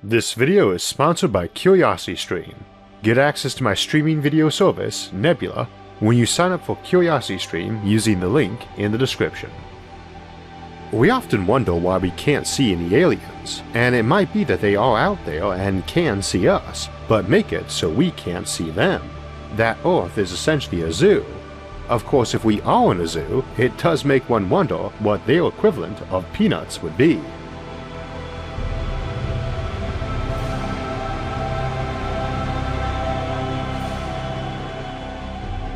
This video is sponsored by CuriosityStream. Get access to my streaming video service, Nebula, when you sign up for CuriosityStream using the link in the description. We often wonder why we can't see any aliens, and it might be that they are out there and can see us, but make it so we can't see them. That Earth is essentially a zoo. Of course, if we are in a zoo, it does make one wonder what their equivalent of peanuts would be.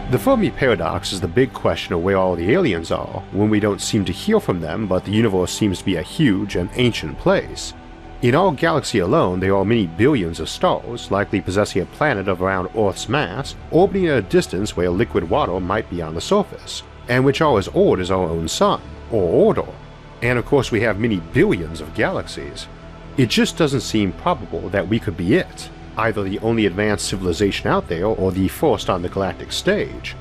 The Fermi Paradox is the big question of where all the aliens are, when we don't seem to hear from them but the universe seems to be a huge and ancient place. In our galaxy alone there are many billions of stars, likely possessing a planet of around Earth's mass, orbiting at a distance where liquid water might be on the surface, and which are as old as our own sun, or older. And of course we have many billions of galaxies. It just doesn't seem probable that we could be it, either the only advanced civilization out there or the first on the galactic stage.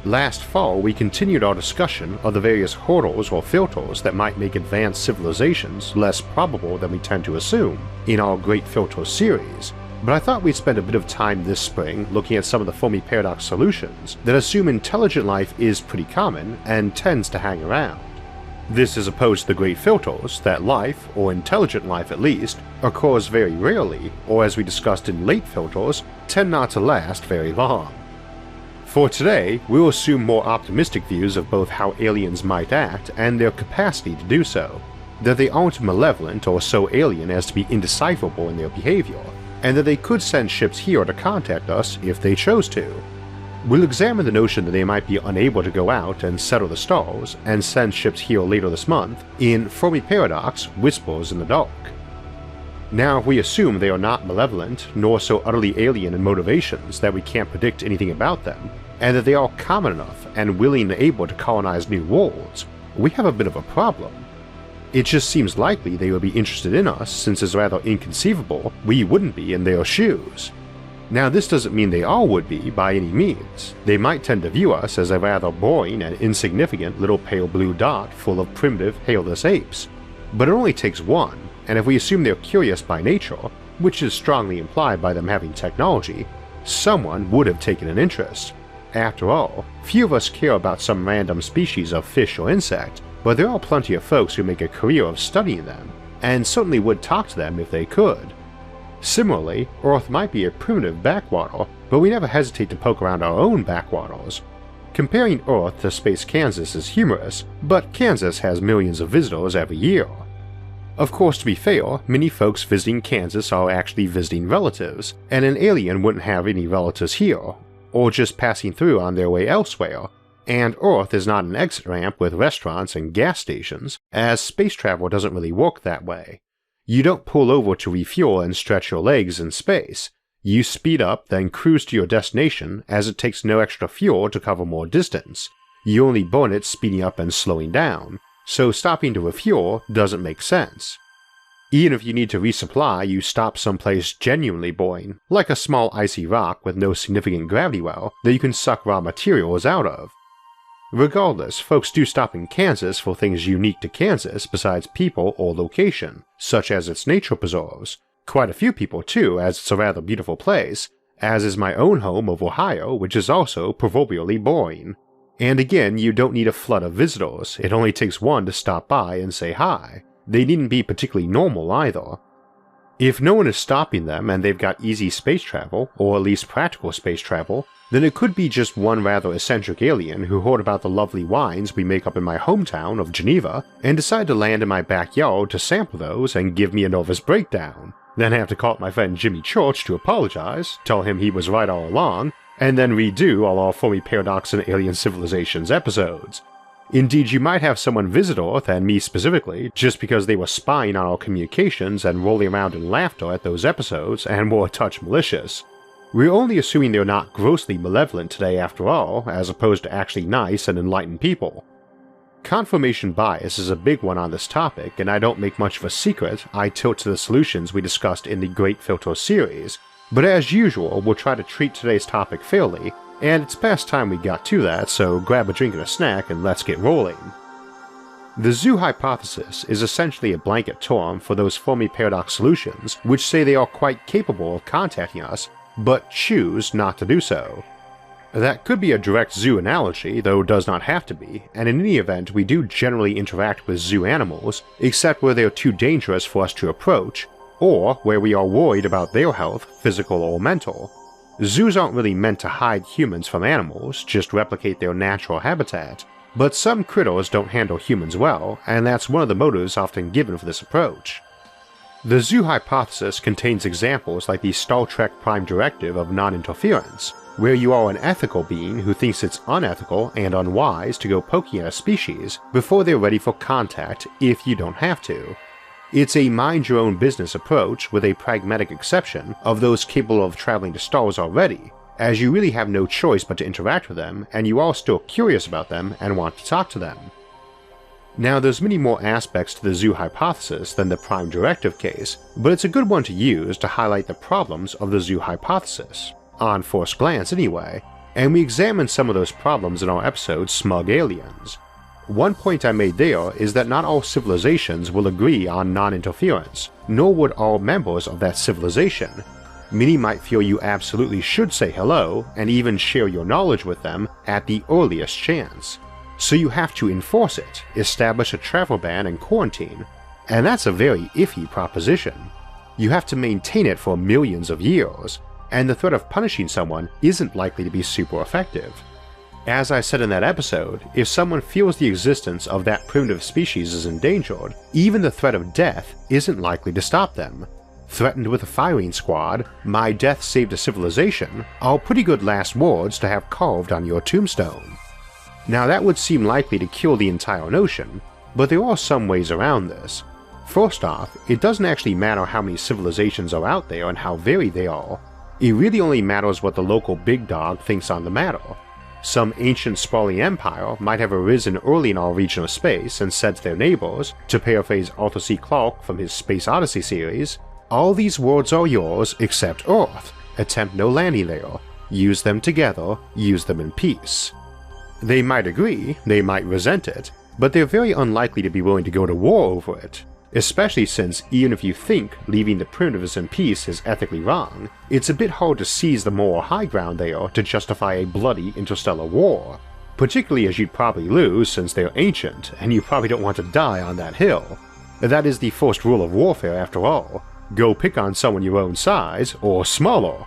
Last fall we continued our discussion of the various hurdles or filters that might make advanced civilizations less probable than we tend to assume in our Great Filter series, but I thought we'd spend a bit of time this spring looking at some of the Fermi Paradox solutions that assume intelligent life is pretty common and tends to hang around. This is opposed to the great filters that life, or intelligent life at least, occurs very rarely, or as we discussed in late filters, tend not to last very long. For today, we'll assume more optimistic views of both how aliens might act and their capacity to do so, that they aren't malevolent or so alien as to be indecipherable in their behavior, and that they could send ships here to contact us if they chose to. We'll examine the notion that they might be unable to go out and settle the stars and send ships here later this month in Fermi Paradox Whispers in the Dark. Now, if we assume they are not malevolent nor so utterly alien in motivations that we can't predict anything about them, and that they are common enough and willing and able to colonize new worlds, we have a bit of a problem. It just seems likely they would be interested in us since it's rather inconceivable we wouldn't be in their shoes. Now this doesn't mean they all would be by any means. They might tend to view us as a rather boring and insignificant little pale blue dot full of primitive, hairless apes. But it only takes one, and if we assume they're curious by nature, which is strongly implied by them having technology, someone would have taken an interest. After all, few of us care about some random species of fish or insect, but there are plenty of folks who make a career of studying them, and certainly would talk to them if they could. Similarly, Earth might be a primitive backwater, but we never hesitate to poke around our own backwaters. Comparing Earth to Space Kansas is humorous, but Kansas has millions of visitors every year. Of course, to be fair, many folks visiting Kansas are actually visiting relatives, and an alien wouldn't have any relatives here, or just passing through on their way elsewhere, and Earth is not an exit ramp with restaurants and gas stations, as space travel doesn't really work that way. You don't pull over to refuel and stretch your legs in space. You speed up, then cruise to your destination, as it takes no extra fuel to cover more distance. You only burn it speeding up and slowing down, so stopping to refuel doesn't make sense. Even if you need to resupply, you stop someplace genuinely boring, like a small icy rock with no significant gravity well that you can suck raw materials out of. Regardless, folks do stop in Kansas for things unique to Kansas besides people or location, such as its nature preserves. Quite a few people too, as it's a rather beautiful place, as is my own home of Ohio, which is also proverbially boring. And again, you don't need a flood of visitors, it only takes one to stop by and say hi. They needn't be particularly normal either. If no one is stopping them and they've got easy space travel, or at least practical space travel, then it could be just one rather eccentric alien who heard about the lovely wines we make up in my hometown of Geneva and decided to land in my backyard to sample those and give me a nervous breakdown, then have to call up my friend Jimmy Church to apologize, tell him he was right all along, and then redo all our Fermi Paradox and Alien Civilizations episodes. Indeed, you might have someone visit Earth, and me specifically, just because they were spying on our communications and rolling around in laughter at those episodes and were a touch malicious. We're only assuming they're not grossly malevolent today after all, as opposed to actually nice and enlightened people. Confirmation bias is a big one on this topic, and I don't make much of a secret I tilt to the solutions we discussed in the Great Filter series, but as usual we'll try to treat today's topic fairly, and it's past time we got to that, so grab a drink and a snack and let's get rolling. The zoo hypothesis is essentially a blanket term for those Fermi Paradox solutions which say they are quite capable of contacting us, but choose not to do so. That could be a direct zoo analogy, though does not have to be, and in any event we do generally interact with zoo animals, except where they are too dangerous for us to approach, or where we are worried about their health, physical or mental. Zoos aren't really meant to hide humans from animals, just replicate their natural habitat, but some critters don't handle humans well, and that's one of the motives often given for this approach. The zoo hypothesis contains examples like the Star Trek Prime Directive of non-interference, where you are an ethical being who thinks it's unethical and unwise to go poking at a species before they're ready for contact if you don't have to. It's a mind-your-own-business approach with a pragmatic exception of those capable of traveling to stars already, as you really have no choice but to interact with them and you are still curious about them and want to talk to them. Now there's many more aspects to the zoo hypothesis than the Prime Directive case, but it's a good one to use to highlight the problems of the zoo hypothesis, on first glance anyway, and we examined some of those problems in our episode Smug Aliens. One point I made there is that not all civilizations will agree on non-interference, nor would all members of that civilization. Many might feel you absolutely should say hello and even share your knowledge with them at the earliest chance. So you have to enforce it, establish a travel ban and quarantine, and that's a very iffy proposition. You have to maintain it for millions of years, and the threat of punishing someone isn't likely to be super effective. As I said in that episode, if someone feels the existence of that primitive species is endangered, even the threat of death isn't likely to stop them. Threatened with a firing squad, "My death saved a civilization" are pretty good last words to have carved on your tombstone. Now that would seem likely to kill the entire notion, but there are some ways around this. First off, it doesn't actually matter how many civilizations are out there and how varied they are. It really only matters what the local big dog thinks on the matter. Some ancient sprawling empire might have arisen early in our region of space and said to their neighbors, to paraphrase Arthur C. Clarke from his Space Odyssey series, "All these worlds are yours except Earth. Attempt no landing there. Use them together, use them in peace." They might agree, they might resent it, but they're very unlikely to be willing to go to war over it. Especially since even if you think leaving the primitives in peace is ethically wrong, it's a bit hard to seize the moral high ground there to justify a bloody interstellar war, particularly as you'd probably lose since they're ancient and you probably don't want to die on that hill. That is the first rule of warfare after all. Go pick on someone your own size or smaller.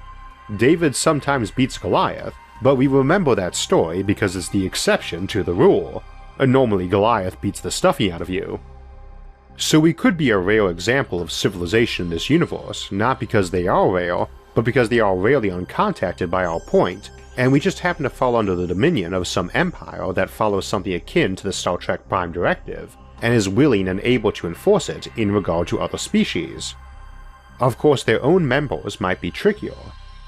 David sometimes beats Goliath, but we remember that story because it's the exception to the rule. Normally Goliath beats the stuffing out of you. So we could be a rare example of civilization in this universe, not because they are rare, but because they are rarely uncontacted by our point, and we just happen to fall under the dominion of some empire that follows something akin to the Star Trek Prime Directive, and is willing and able to enforce it in regard to other species. Of course, their own members might be trickier.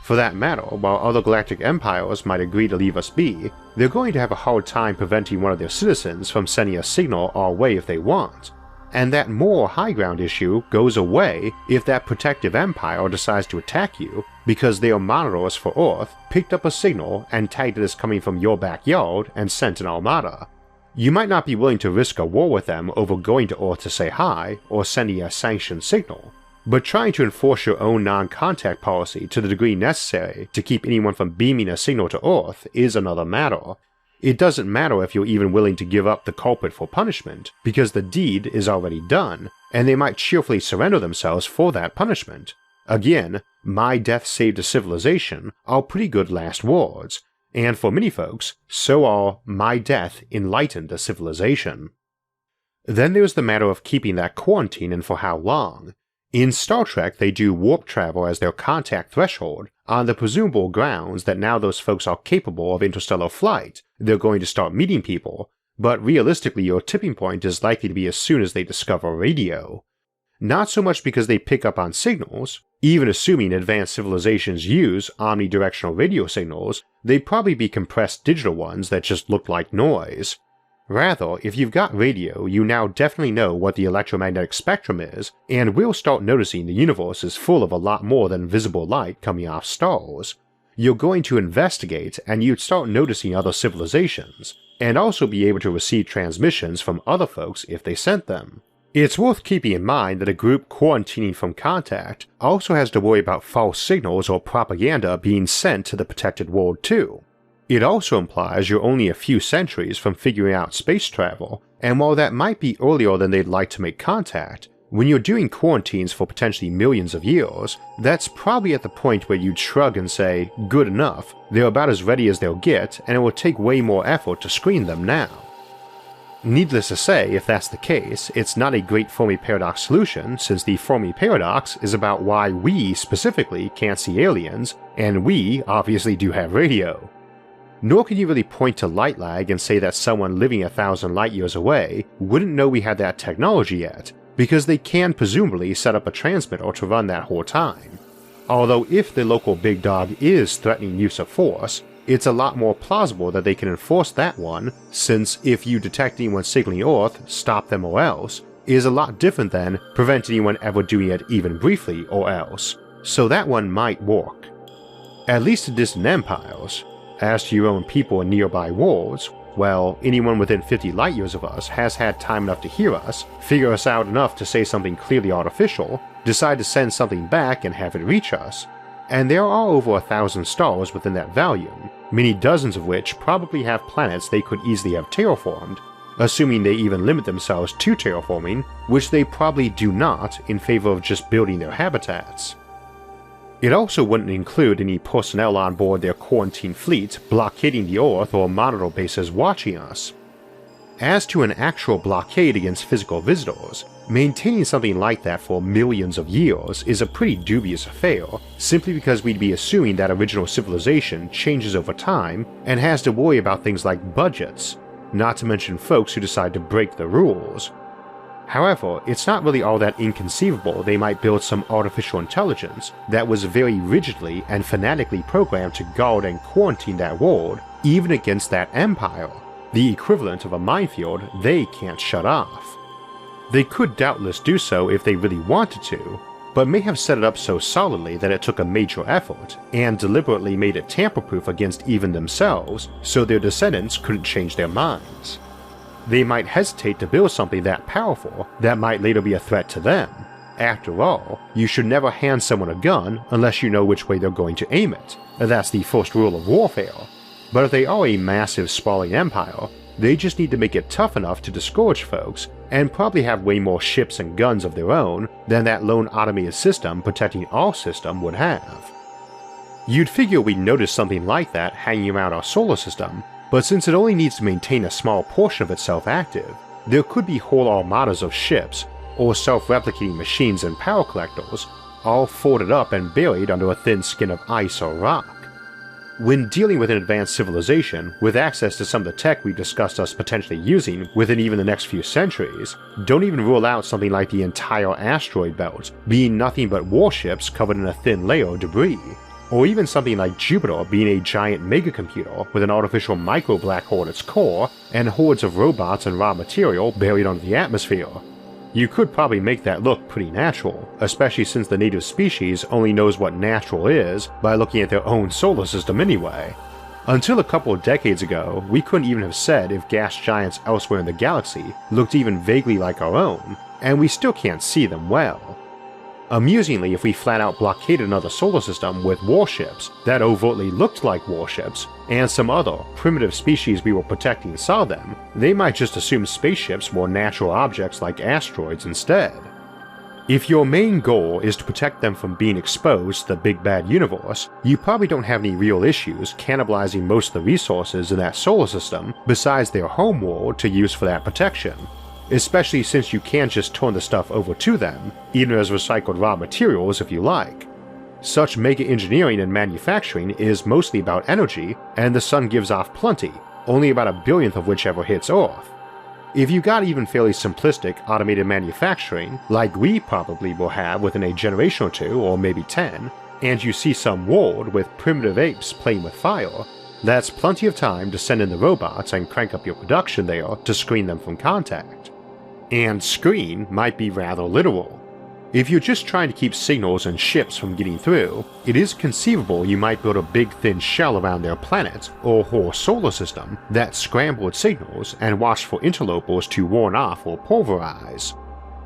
For that matter, while other galactic empires might agree to leave us be, they're going to have a hard time preventing one of their citizens from sending a signal our way if they want. And that moral high ground issue goes away if that protective empire decides to attack you because their monitors for Earth picked up a signal and tagged it as coming from your backyard and sent an armada. You might not be willing to risk a war with them over going to Earth to say hi or sending a sanctioned signal, but trying to enforce your own non-contact policy to the degree necessary to keep anyone from beaming a signal to Earth is another matter. It doesn't matter if you're even willing to give up the culprit for punishment, because the deed is already done, and they might cheerfully surrender themselves for that punishment. Again, "My death saved a civilization" are pretty good last words, and for many folks, so are "My death enlightened a civilization." Then there's the matter of keeping that quarantine and for how long. In Star Trek they do warp travel as their contact threshold, on the presumable grounds that now those folks are capable of interstellar flight, they're going to start meeting people, but realistically your tipping point is likely to be as soon as they discover radio. Not so much because they pick up on signals, even assuming advanced civilizations use omnidirectional radio signals, they'd probably be compressed digital ones that just look like noise. Rather, if you've got radio, you now definitely know what the electromagnetic spectrum is, and will start noticing the universe is full of a lot more than visible light coming off stars. You're going to investigate, and you'd start noticing other civilizations, and also be able to receive transmissions from other folks if they sent them. It's worth keeping in mind that a group quarantining from contact also has to worry about false signals or propaganda being sent to the protected world too. It also implies you're only a few centuries from figuring out space travel, and while that might be earlier than they'd like to make contact, when you're doing quarantines for potentially millions of years, that's probably at the point where you'd shrug and say, good enough, they're about as ready as they'll get, and it will take way more effort to screen them now. Needless to say, if that's the case, it's not a great Fermi Paradox solution, since the Fermi Paradox is about why we specifically can't see aliens, and we obviously do have radio. Nor can you really point to light lag and say that someone living 1,000 light years away wouldn't know we had that technology yet, because they can presumably set up a transmitter to run that whole time. Although if the local big dog is threatening use of force, it's a lot more plausible that they can enforce that one, since if you detect anyone signaling Earth, stop them or else, is a lot different than prevent anyone ever doing it even briefly or else, so that one might work. At least in distant empires. As to your own people in nearby worlds, well, anyone within 50 light years of us has had time enough to hear us, figure us out enough to say something clearly artificial, decide to send something back and have it reach us. And there are over 1,000 stars within that volume, many dozens of which probably have planets they could easily have terraformed, assuming they even limit themselves to terraforming, which they probably do not in favor of just building their habitats. It also wouldn't include any personnel on board their quarantine fleet blockading the Earth or monitor bases watching us. As to an actual blockade against physical visitors, maintaining something like that for millions of years is a pretty dubious affair, simply because we'd be assuming that original civilization changes over time and has to worry about things like budgets, not to mention folks who decide to break the rules. However, it's not really all that inconceivable they might build some artificial intelligence that was very rigidly and fanatically programmed to guard and quarantine that world, even against that empire, the equivalent of a minefield they can't shut off. They could doubtless do so if they really wanted to, but may have set it up so solidly that it took a major effort, and deliberately made it tamper-proof against even themselves so their descendants couldn't change their minds. They might hesitate to build something that powerful that might later be a threat to them. After all, you should never hand someone a gun unless you know which way they're going to aim it. That's the first rule of warfare. But if they are a massive sprawling empire, they just need to make it tough enough to discourage folks, and probably have way more ships and guns of their own than that lone automated system protecting our system would have. You'd figure we'd notice something like that hanging around our solar system, but since it only needs to maintain a small portion of itself active, there could be whole armadas of ships, or self-replicating machines and power collectors, all folded up and buried under a thin skin of ice or rock. When dealing with an advanced civilization with access to some of the tech we've discussed us potentially using within even the next few centuries, don't even rule out something like the entire asteroid belt being nothing but warships covered in a thin layer of debris, or even something like Jupiter being a giant megacomputer with an artificial micro-black hole at its core and hordes of robots and raw material buried under the atmosphere. You could probably make that look pretty natural, especially since the native species only knows what natural is by looking at their own solar system anyway. Until a couple of decades ago, we couldn't even have said if gas giants elsewhere in the galaxy looked even vaguely like our own, and we still can't see them well. Amusingly, if we flat out blockaded another solar system with warships that overtly looked like warships, and some other primitive species we were protecting saw them, they might just assume spaceships were natural objects like asteroids instead. If your main goal is to protect them from being exposed to the big bad universe, you probably don't have any real issues cannibalizing most of the resources in that solar system besides their home world to use for that protection. Especially since you can't just turn the stuff over to them, even as recycled raw materials if you like. Such mega engineering and manufacturing is mostly about energy, and the sun gives off plenty, only about a billionth of which ever hits Earth. If you got even fairly simplistic automated manufacturing, like we probably will have within a generation or 2 or maybe 10, and you see some world with primitive apes playing with fire, that's plenty of time to send in the robots and crank up your production there to screen them from contact. And screen might be rather literal. If you're just trying to keep signals and ships from getting through, it is conceivable you might build a big thin shell around their planet or whole solar system that scrambled signals and watched for interlopers to warn off or pulverize.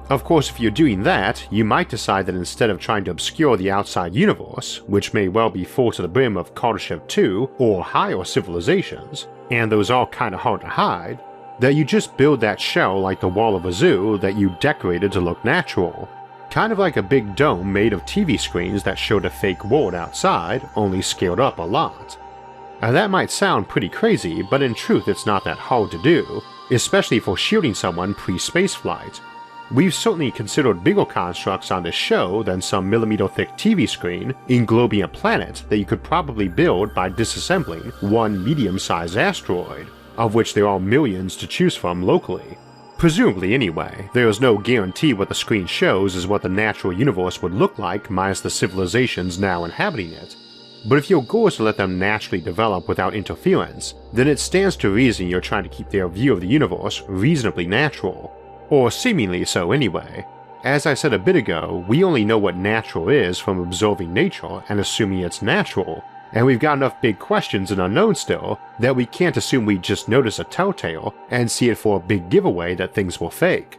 Of course, if you're doing that, you might decide that instead of trying to obscure the outside universe, which may well be full to the brim of Kardashev 2 or higher civilizations, and those are kinda hard to hide, that you just build that shell like the wall of a zoo that you decorated to look natural. Kind of like a big dome made of TV screens that showed a fake world outside, only scaled up a lot. Now that might sound pretty crazy, but in truth it's not that hard to do, especially for shielding someone pre-spaceflight. We've certainly considered bigger constructs on this show than some millimeter-thick TV screen englobing a planet that you could probably build by disassembling one medium-sized asteroid, of which there are millions to choose from locally. Presumably anyway, there is no guarantee what the screen shows is what the natural universe would look like minus the civilizations now inhabiting it. But if your goal is to let them naturally develop without interference, then it stands to reason you're trying to keep their view of the universe reasonably natural. Or seemingly so anyway. As I said a bit ago, we only know what natural is from observing nature and assuming it's natural, and we've got enough big questions and unknowns still that we can't assume we just notice a telltale and see it for a big giveaway that things were fake.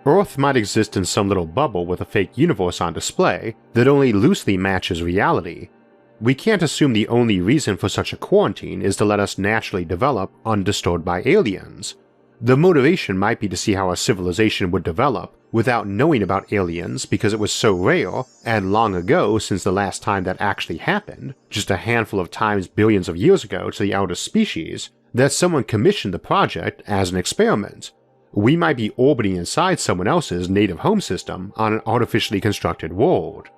Earth might exist in some little bubble with a fake universe on display that only loosely matches reality. We can't assume the only reason for such a quarantine is to let us naturally develop undisturbed by aliens. The motivation might be to see how a civilization would develop without knowing about aliens because it was so rare and long ago since the last time that actually happened, just a handful of times billions of years ago to the outer species, that someone commissioned the project as an experiment. We might be orbiting inside someone else's native home system on an artificially constructed world.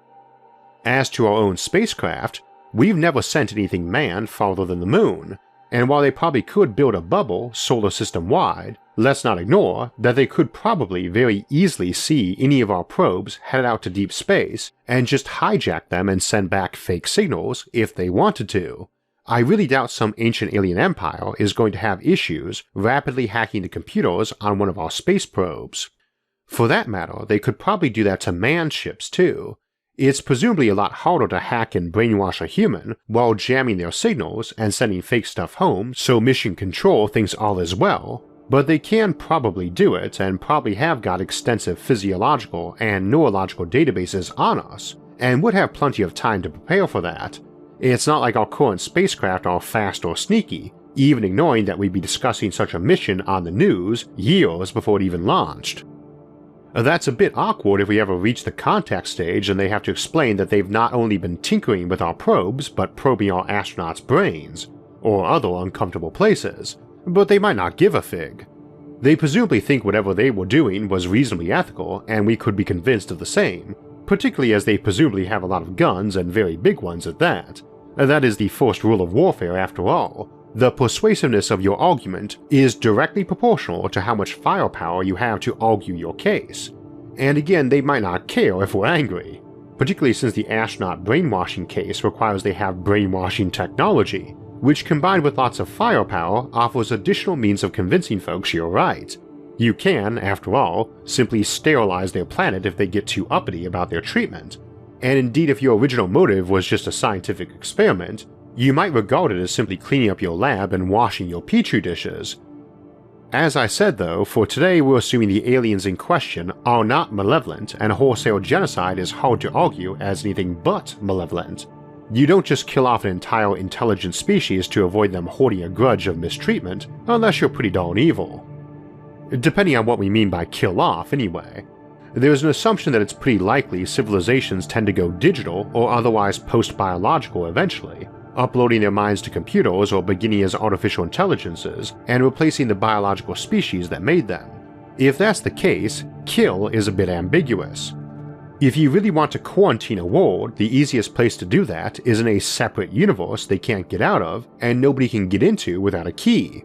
As to our own spacecraft, we've never sent anything manned farther than the moon, and while they probably could build a bubble solar system wide, let's not ignore that they could probably very easily see any of our probes headed out to deep space and just hijack them and send back fake signals if they wanted to. I really doubt some ancient alien empire is going to have issues rapidly hacking the computers on one of our space probes. For that matter, they could probably do that to manned ships too. It's presumably a lot harder to hack and brainwash a human while jamming their signals and sending fake stuff home so mission control thinks all is well, but they can probably do it and probably have got extensive physiological and neurological databases on us, and would have plenty of time to prepare for that. It's not like our current spacecraft are fast or sneaky, even ignoring that we'd be discussing such a mission on the news years before it even launched. That's a bit awkward if we ever reach the contact stage and they have to explain that they've not only been tinkering with our probes, but probing our astronauts' brains, or other uncomfortable places, but they might not give a fig. They presumably think whatever they were doing was reasonably ethical and we could be convinced of the same, particularly as they presumably have a lot of guns and very big ones at that. That is the first rule of warfare after all. The persuasiveness of your argument is directly proportional to how much firepower you have to argue your case. And again, they might not care if we're angry, particularly since the astronaut brainwashing case requires they have brainwashing technology, which combined with lots of firepower offers additional means of convincing folks you're right. You can, after all, simply sterilize their planet if they get too uppity about their treatment. And indeed, if your original motive was just a scientific experiment, you might regard it as simply cleaning up your lab and washing your petri dishes. As I said though, for today we're assuming the aliens in question are not malevolent, and wholesale genocide is hard to argue as anything but malevolent. You don't just kill off an entire intelligent species to avoid them hoarding a grudge of mistreatment, unless you're pretty darn evil. Depending on what we mean by kill off anyway. There's an assumption that it's pretty likely civilizations tend to go digital or otherwise post-biological eventually, uploading their minds to computers or beginning as artificial intelligences and replacing the biological species that made them. If that's the case, kill is a bit ambiguous. If you really want to quarantine a world, the easiest place to do that is in a separate universe they can't get out of and nobody can get into without a key.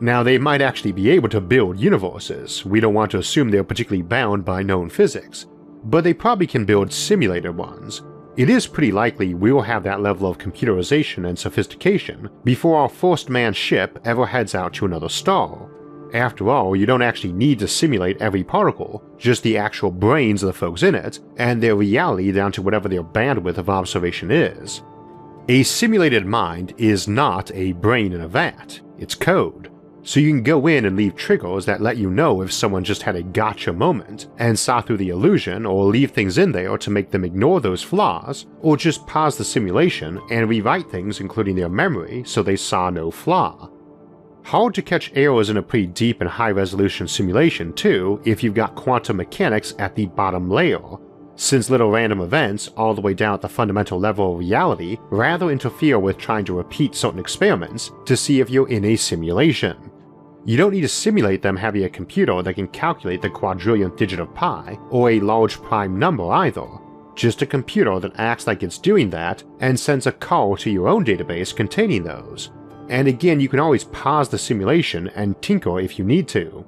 Now they might actually be able to build universes, we don't want to assume they're particularly bound by known physics, but they probably can build simulated ones. It is pretty likely we will have that level of computerization and sophistication before our first manned ship ever heads out to another star. After all, you don't actually need to simulate every particle, just the actual brains of the folks in it, and their reality down to whatever their bandwidth of observation is. A simulated mind is not a brain in a vat, it's code. So you can go in and leave triggers that let you know if someone just had a gotcha moment and saw through the illusion, or leave things in there to make them ignore those flaws, or just pause the simulation and rewrite things including their memory so they saw no flaw. Hard to catch errors in a pretty deep and high resolution simulation too if you've got quantum mechanics at the bottom layer, since little random events all the way down at the fundamental level of reality rather interfere with trying to repeat certain experiments to see if you're in a simulation. You don't need to simulate them having a computer that can calculate the quadrillionth digit of pi or a large prime number either, just a computer that acts like it's doing that and sends a call to your own database containing those. And again, you can always pause the simulation and tinker if you need to.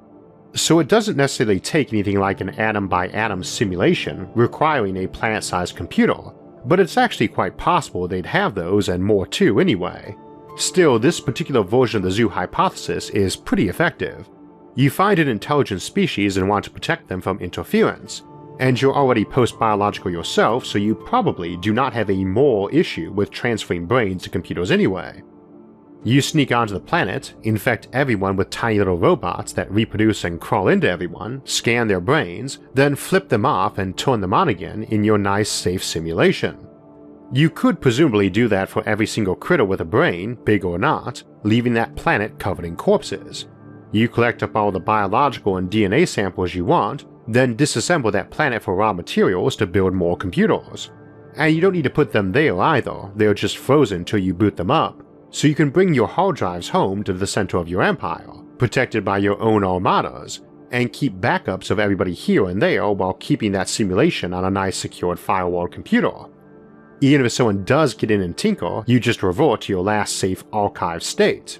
So it doesn't necessarily take anything like an atom-by-atom simulation requiring a planet-sized computer, but it's actually quite possible they'd have those and more too anyway. Still, this particular version of the zoo hypothesis is pretty effective. You find an intelligent species and want to protect them from interference, and you're already post-biological yourself, so you probably do not have a moral issue with transferring brains to computers anyway. You sneak onto the planet, infect everyone with tiny little robots that reproduce and crawl into everyone, scan their brains, then flip them off and turn them on again in your nice safe simulation. You could presumably do that for every single critter with a brain, big or not, leaving that planet covered in corpses. You collect up all the biological and DNA samples you want, then disassemble that planet for raw materials to build more computers. And you don't need to put them there either, they're just frozen till you boot them up, so you can bring your hard drives home to the center of your empire, protected by your own armadas, and keep backups of everybody here and there while keeping that simulation on a nice secured firewall computer. Even if someone does get in and tinker, you just revert to your last safe archive state.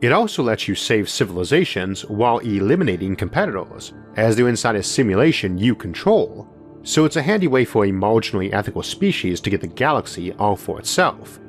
It also lets you save civilizations while eliminating competitors, as they're inside a simulation you control, so it's a handy way for a marginally ethical species to get the galaxy all for itself.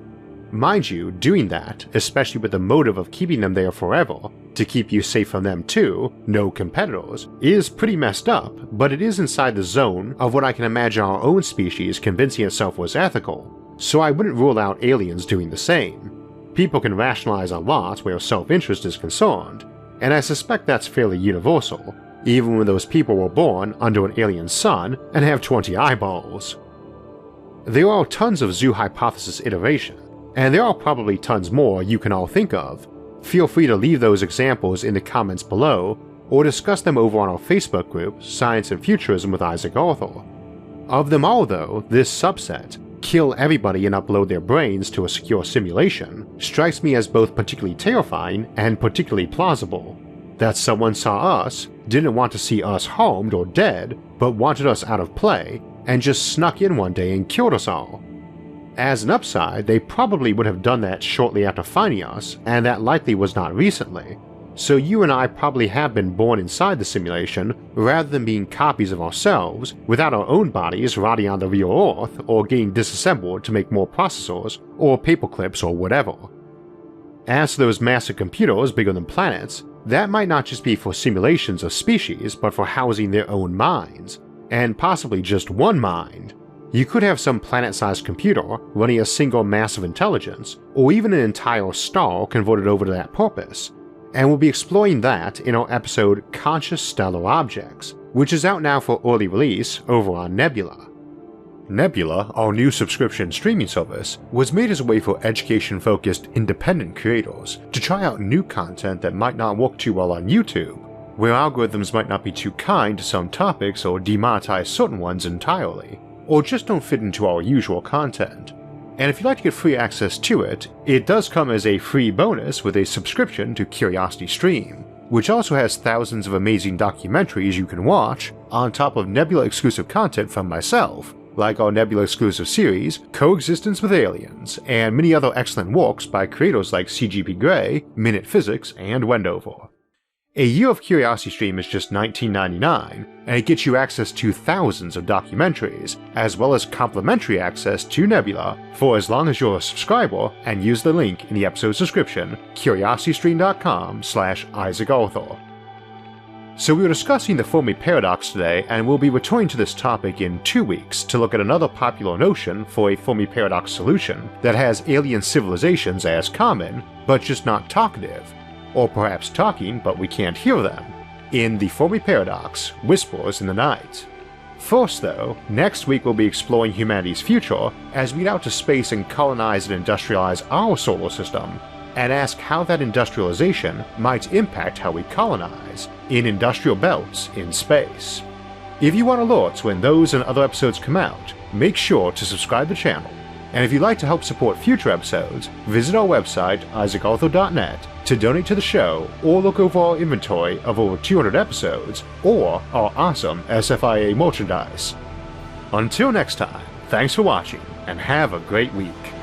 Mind you, doing that, especially with the motive of keeping them there forever, to keep you safe from them too, no competitors, is pretty messed up, but it is inside the zone of what I can imagine our own species convincing itself was ethical, so I wouldn't rule out aliens doing the same. People can rationalize a lot where self-interest is concerned, and I suspect that's fairly universal, even when those people were born under an alien sun and have 20 eyeballs. There are tons of zoo hypothesis iterations, and there are probably tons more you can all think of. Feel free to leave those examples in the comments below, or discuss them over on our Facebook group, Science and Futurism with Isaac Arthur. Of them all though, this subset, kill everybody and upload their brains to a secure simulation, strikes me as both particularly terrifying and particularly plausible. That someone saw us, didn't want to see us harmed or dead, but wanted us out of play, and just snuck in one day and killed us all. As an upside, they probably would have done that shortly after finding us, and that likely was not recently, so you and I probably have been born inside the simulation rather than being copies of ourselves without our own bodies rotting on the real Earth or getting disassembled to make more processors or paperclips or whatever. As for those massive computers bigger than planets, that might not just be for simulations of species but for housing their own minds, and possibly just one mind. You could have some planet-sized computer running a single massive intelligence, or even an entire star converted over to that purpose, and we'll be exploring that in our episode Conscious Stellar Objects, which is out now for early release over on Nebula. Nebula, our new subscription streaming service, was made as a way for education-focused independent creators to try out new content that might not work too well on YouTube, where algorithms might not be too kind to some topics or demonetize certain ones entirely, or just don't fit into our usual content. And if you'd like to get free access to it, it does come as a free bonus with a subscription to Curiosity Stream, which also has thousands of amazing documentaries you can watch, on top of Nebula exclusive content from myself, like our Nebula exclusive series, Coexistence with Aliens, and many other excellent works by creators like CGP Grey, Minute Physics, and Wendover. A year of CuriosityStream is just $19.99, and it gets you access to thousands of documentaries, as well as complimentary access to Nebula for as long as you're a subscriber and use the link in the episode's description, curiositystream.com/IsaacArthur. So we were discussing the Fermi Paradox today, and we'll be returning to this topic in 2 weeks to look at another popular notion for a Fermi Paradox solution that has alien civilizations as common, but just not talkative. Or perhaps talking, but we can't hear them, in the Fermi Paradox, Whispers in the Night. First though, next week we'll be exploring humanity's future as we get out to space and colonize and industrialize our solar system, and ask how that industrialization might impact how we colonize, in industrial belts in space. If you want alerts when those and other episodes come out, make sure to subscribe to the channel, and if you'd like to help support future episodes, visit our website, isaacarthur.net, to donate to the show or look over our inventory of over 200 episodes or our awesome SFIA merchandise. Until next time, thanks for watching and have a great week.